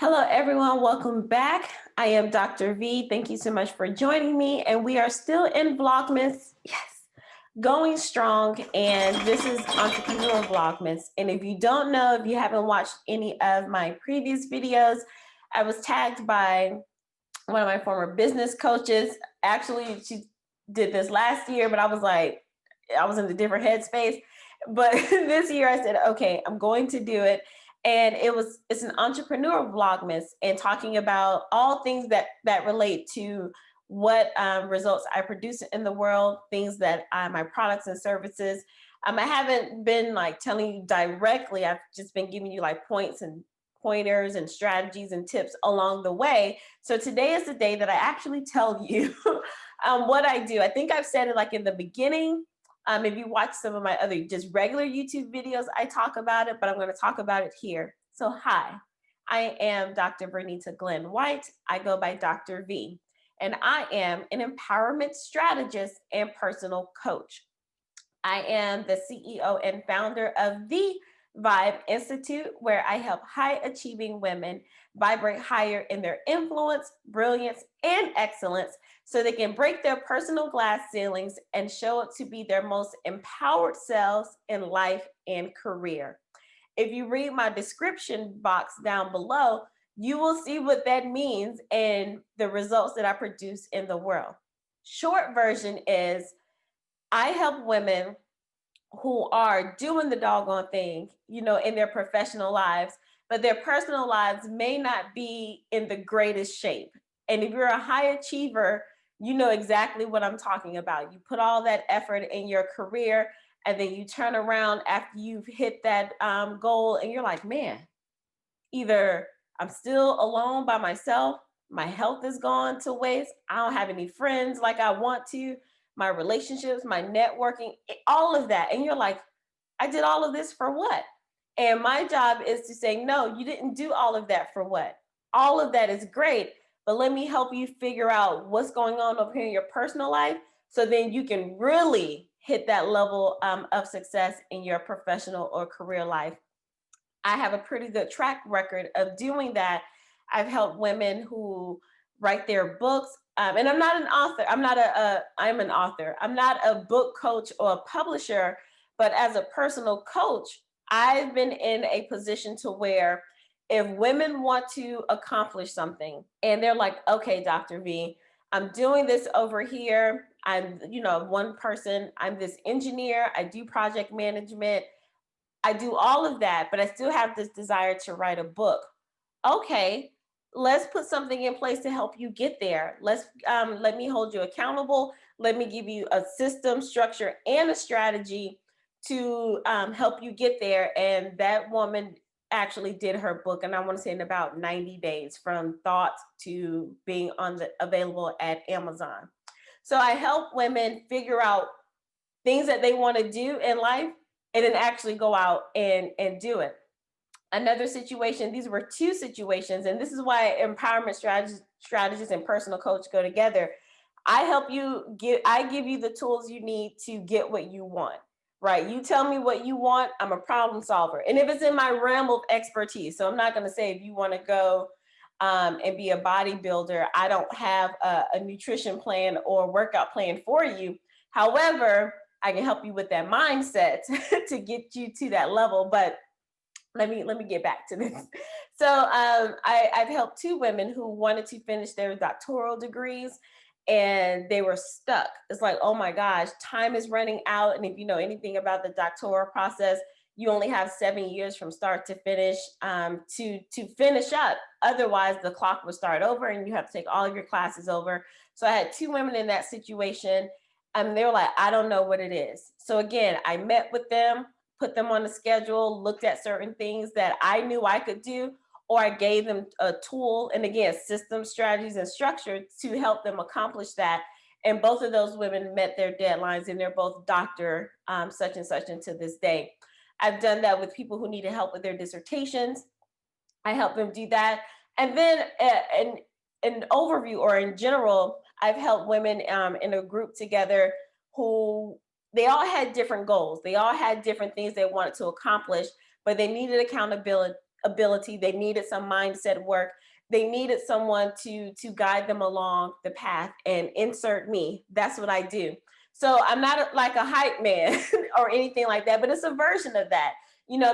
Hello, everyone. Welcome back. I am Dr. V. Thank you so much for joining me. And we are still in Vlogmas. Yes, going strong. And this is Entrepreneur Vlogmas. And if you don't know, if you haven't watched any of my previous videos, I was tagged by one of my former business coaches. Actually, she did this last year, but I was like, I was in a different headspace. But this year I said, okay, I'm going to do it. And it's an entrepreneur vlogmas and talking about all things that relate to what results I produce in the world, things that my products and services. I haven't been like telling you directly. I've just been giving you like points and pointers and strategies and tips along the way. So today is the day that I actually tell you what I do. I think I've said it like in the beginning. If you watch some of my other just regular YouTube videos, I talk about it, but I'm going to talk about it here. So hi, I am Dr. Vernita Glenn White. I go by Dr. V, and I am an empowerment strategist and personal coach. I am the CEO and founder of the Vibe Institute, where I help high achieving women vibrate higher in their influence, brilliance, and excellence so they can break their personal glass ceilings and show up to be their most empowered selves in life and career. If you read my description box down below, you will see what that means and the results that I produce in the world. Short version is I help women who are doing the doggone thing, in their professional lives, but their personal lives may not be in the greatest shape. And if you're a high achiever, you know exactly what I'm talking about. You put all that effort in your career, and then you turn around after you've hit that goal, and you're like, man, either I'm still alone by myself, my health is gone to waste, I don't have any friends like I want to, my relationships, my networking, all of that. And you're like, I did all of this for what? And my job is to say, no, you didn't do all of that for what? All of that is great, but let me help you figure out what's going on over here in your personal life so then you can really hit that level of success in your professional or career life. I have a pretty good track record of doing that. I've helped women who write their books. And I'm not an author. I'm an author. I'm not a book coach or a publisher, but as a personal coach, I've been in a position to where if women want to accomplish something and they're like, okay, Dr. V, I'm doing this over here. I'm, one person, I'm this engineer, I do project management, I do all of that, but I still have this desire to write a book. Okay, let's put something in place to help you get there. Let me hold you accountable. Let me give you a system, structure, and a strategy to help you get there. And that woman actually did her book, and I want to say in about 90 days from thought to being available at Amazon. So I help women figure out things that they want to do in life and then actually go out and do it. Another situation, these were two situations, and this is why empowerment strategists and personal coach go together. I give you the tools you need to get what you want, right? You tell me what you want, I'm a problem solver. And if it's in my realm of expertise, so I'm not going to say if you want to go and be a bodybuilder, I don't have a nutrition plan or workout plan for you. However, I can help you with that mindset to get you to that level. But let me get back to this. So I've helped two women who wanted to finish their doctoral degrees and they were stuck. It's like, oh my gosh, time is running out. And if you know anything about the doctoral process, you only have 7 years from start to finish to finish up. Otherwise, the clock will start over and you have to take all of your classes over. So I had two women in that situation. And they were like, I don't know what it is. So again, I met with them, put them on the schedule, looked at certain things that I knew I could do, or I gave them a tool and again, system strategies and structure to help them accomplish that. And both of those women met their deadlines and they're both doctor such and such and to this day. I've done that with people who needed help with their dissertations. I help them do that. And then an overview or in general, I've helped women in a group together who they all had different goals. They all had different things they wanted to accomplish, but they needed ability. They needed some mindset work. They needed someone to guide them along the path, and insert me. That's what I do. So I'm not like a hype man or anything like that, but it's a version of that,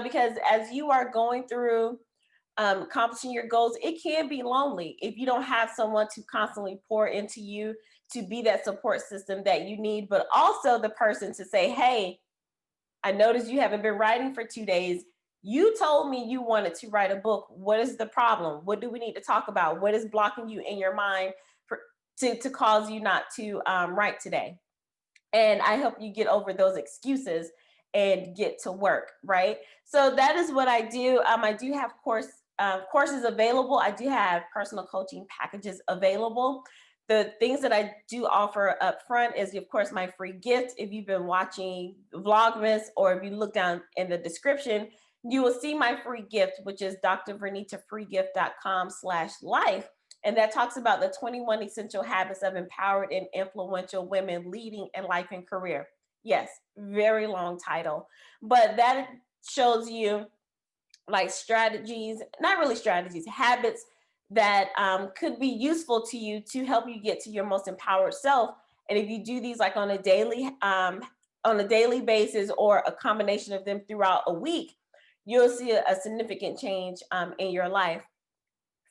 because as you are going through accomplishing your goals, it can be lonely if you don't have someone to constantly pour into you, to be that support system that you need, but also the person to say, hey, I noticed you haven't been writing for 2 days. You told me you wanted to write a book. What is the problem? What do we need to talk about? What is blocking you in your mind to cause you not to write today? And I help you get over those excuses and get to work, right? So that is what I do. I do have courses available. I do have personal coaching packages available. The things that I do offer up front is, of course, my free gift. If you've been watching Vlogmas, or if you look down in the description, you will see my free gift, which is drvernitafreegift.com/life. And that talks about the 21 essential habits of empowered and influential women leading in life and career. Yes, very long title, but that shows you like strategies, not really strategies, habits that could be useful to you to help you get to your most empowered self. And if you do these like on a daily basis, or a combination of them throughout a week, you'll see a significant change in your life.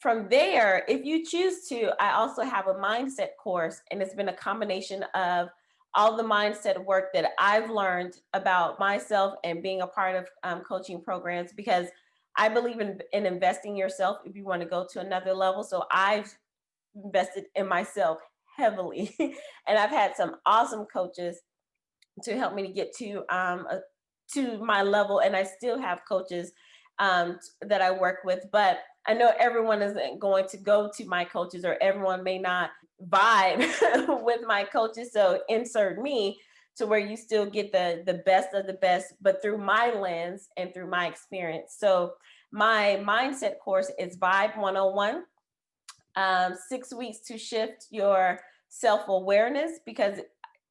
From there, if you choose to, I also have a mindset course, and it's been a combination of all the mindset work that I've learned about myself and being a part of coaching programs, because I believe in investing yourself if you want to go to another level. So I've invested in myself heavily, and I've had some awesome coaches to help me to get to my level, and I still have coaches that I work with. But I know everyone isn't going to go to my coaches, or everyone may not vibe with my coaches. So insert me, to where you still get the best of the best, but through my lens and through my experience. So my mindset course is Vibe 101, 6 weeks to shift your self-awareness, because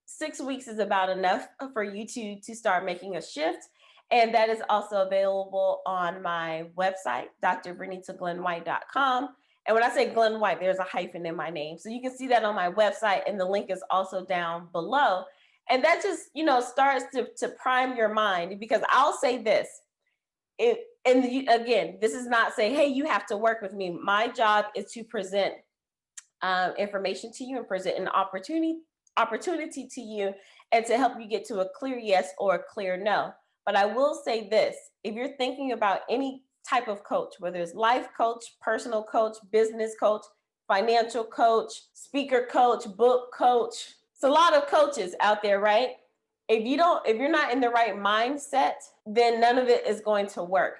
6 weeks is about enough for you to start making a shift. And that is also available on my website, drvernitaglenwhite.com. And when I say Glenn White, there's a hyphen in my name. So you can see that on my website, and the link is also down below. And that just, starts to prime your mind, because I'll say this. Again, this is not saying, hey, you have to work with me. My job is to present information to you and present an opportunity to you, and to help you get to a clear yes or a clear no. But I will say this: if you're thinking about any type of coach, whether it's life coach, personal coach, business coach, financial coach, speaker coach, book coach, it's a lot of coaches out there, right? If you're not in the right mindset, then none of it is going to work.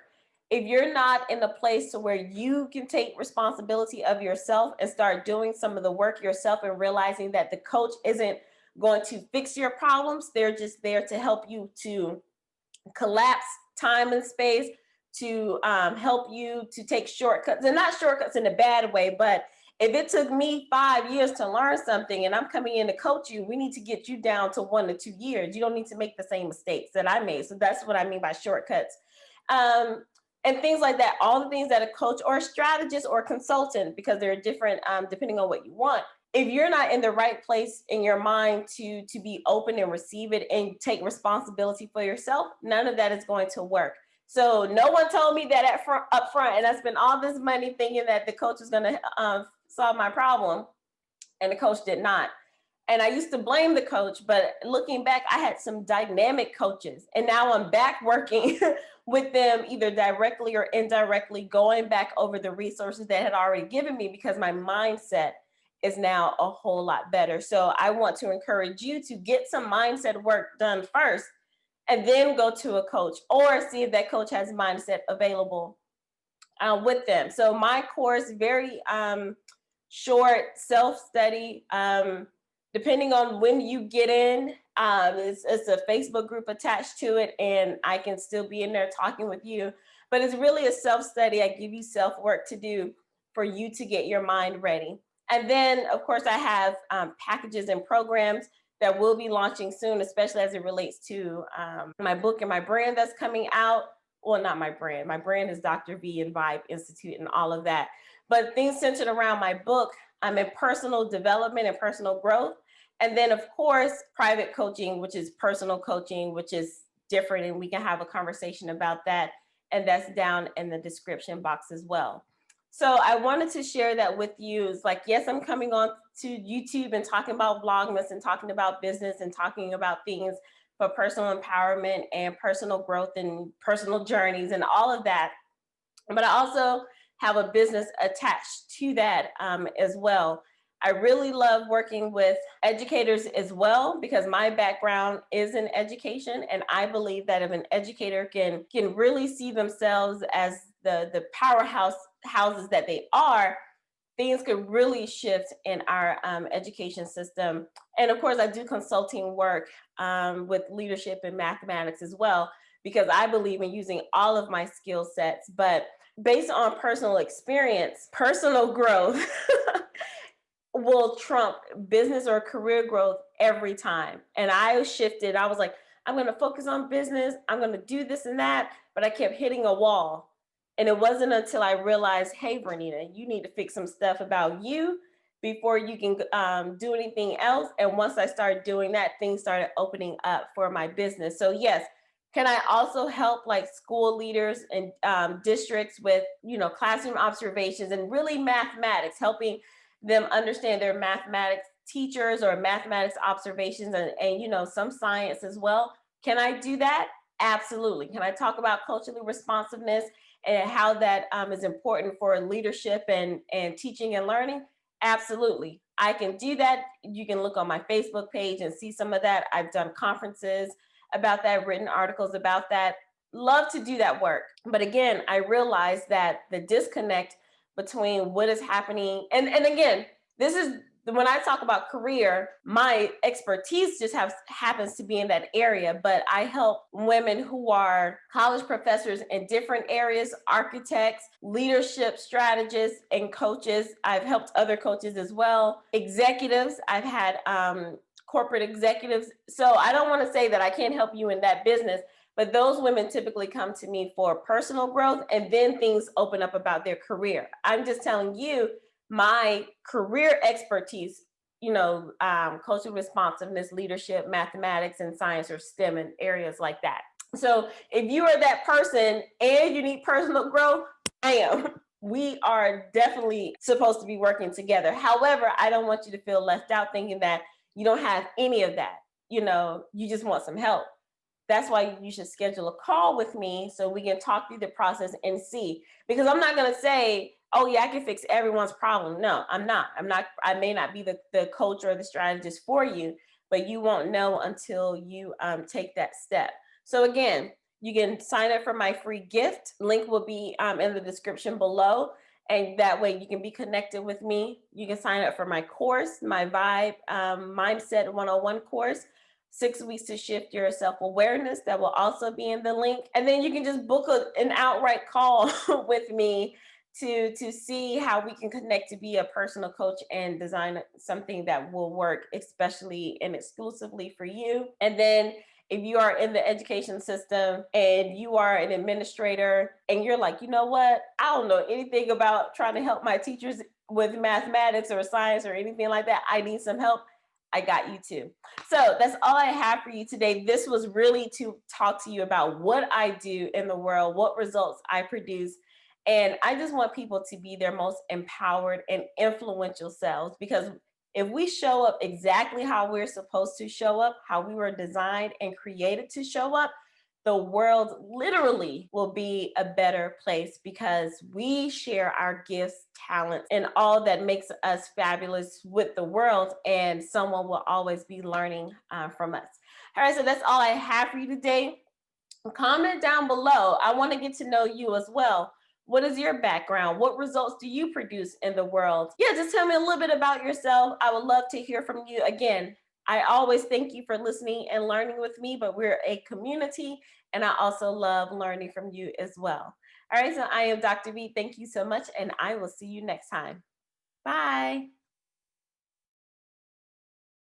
If you're not in a place to where you can take responsibility of yourself and start doing some of the work yourself, and realizing that the coach isn't going to fix your problems, they're just there to help you to collapse time and space, to help you to take shortcuts, and not shortcuts in a bad way, but if it took me 5 years to learn something and I'm coming in to coach you, we need to get you down to 1 to 2 years. You don't need to make the same mistakes that I made. So that's what I mean by shortcuts. And things like that, all the things that a coach or a strategist or a consultant, because they're different depending on what you want. If you're not in the right place in your mind to be open and receive it and take responsibility for yourself, none of that is going to work. So no one told me that up front, and I spent all this money thinking that the coach was going to solve my problem, and the coach did not. And I used to blame the coach, but looking back, I had some dynamic coaches, and now I'm back working with them, either directly or indirectly, going back over the resources that had already given me, because my mindset is now a whole lot better. So I want to encourage you to get some mindset work done first, and then go to a coach, or see if that coach has mindset available with them. So my course, very short self-study, depending on when you get in, it's a Facebook group attached to it, and I can still be in there talking with you. But it's really a self-study. I give you self-work to do for you to get your mind ready. And then, of course, I have packages and programs that will be launching soon, especially as it relates to my book and my brand that's coming out. well, not my brand. My brand is Dr. V and Vibe Institute and all of that. But things centered around my book, I'm in personal development and personal growth. And then, of course, private coaching, which is personal coaching, which is different. And we can have a conversation about that. And that's down in the description box as well. So I wanted to share that with you. It's like, yes, I'm coming on to YouTube and talking about Vlogmas and talking about business and talking about things for personal empowerment and personal growth and personal journeys and all of that. But I also have a business attached to that as well. I really love working with educators as well because my background is in education, and I believe that if an educator can really see themselves as the powerhouse houses that they are, things could really shift in our education system. And of course, I do consulting work with leadership and mathematics as well, because I believe in using all of my skill sets. But based on personal experience, personal growth will trump business or career growth every time. And I shifted. I was like, I'm going to focus on business. I'm going to do this and that. But I kept hitting a wall. And it wasn't until I realized, hey, Vernita, you need to fix some stuff about you before you can do anything else. And once I started doing that, things started opening up for my business. So yes, can I also help like school leaders and districts with, classroom observations and really mathematics, helping them understand their mathematics teachers or mathematics observations and some science as well. Can I do that? Absolutely. Can I talk about culturally responsiveness and how that is important for leadership and teaching and learning? Absolutely. I can do that. You can look on my Facebook page and see some of that. I've done conferences about that, written articles about that. Love to do that work. But again, I realized that the disconnect between what is happening, and again, this is when I talk about career, my expertise just happens to be in that area, but I help women who are college professors in different areas, architects, leadership strategists, and coaches. I've helped other coaches as well, executives. I've had corporate executives. So I don't want to say that I can't help you in that business, but those women typically come to me for personal growth, and then things open up about their career. I'm just telling you, my career expertise, cultural responsiveness, leadership, mathematics, and science or STEM and areas like that. So if you are that person and you need personal growth, I am. We are definitely supposed to be working together. However, I don't want you to feel left out thinking that you don't have any of that. You just want some help. That's why you should schedule a call with me so we can talk through the process and see. Because I'm not going to say, oh, yeah, I can fix everyone's problem. No, I'm not. I may not be the coach or the strategist for you, but you won't know until you take that step. So again, you can sign up for my free gift. Link will be in the description below. And that way you can be connected with me. You can sign up for my course, my Vibe Mindset 101 course. 6 weeks to shift your self-awareness. That will also be in the link. And then you can just book an outright call with me to see how we can connect to be a personal coach and design something that will work, especially and exclusively for you. And then if you are in the education system and you are an administrator and you're like, you know what, I don't know anything about trying to help my teachers with mathematics or science or anything like that, I need some help, I got you too. So that's all I have for you today. This was really to talk to you about what I do in the world, what results I produce. And I just want people to be their most empowered and influential selves, because if we show up exactly how we're supposed to show up, how we were designed and created to show up, the world literally will be a better place because we share our gifts, talents, and all that makes us fabulous with the world. And someone will always be learning from us. All right, so that's all I have for you today. Comment down below. I want to get to know you as well. What is your background? What results do you produce in the world? Yeah, just tell me a little bit about yourself. I would love to hear from you. Again, I always thank you for listening and learning with me, but we're a community, and I also love learning from you as well. All right, so I am Dr. V. Thank you so much, and I will see you next time. Bye.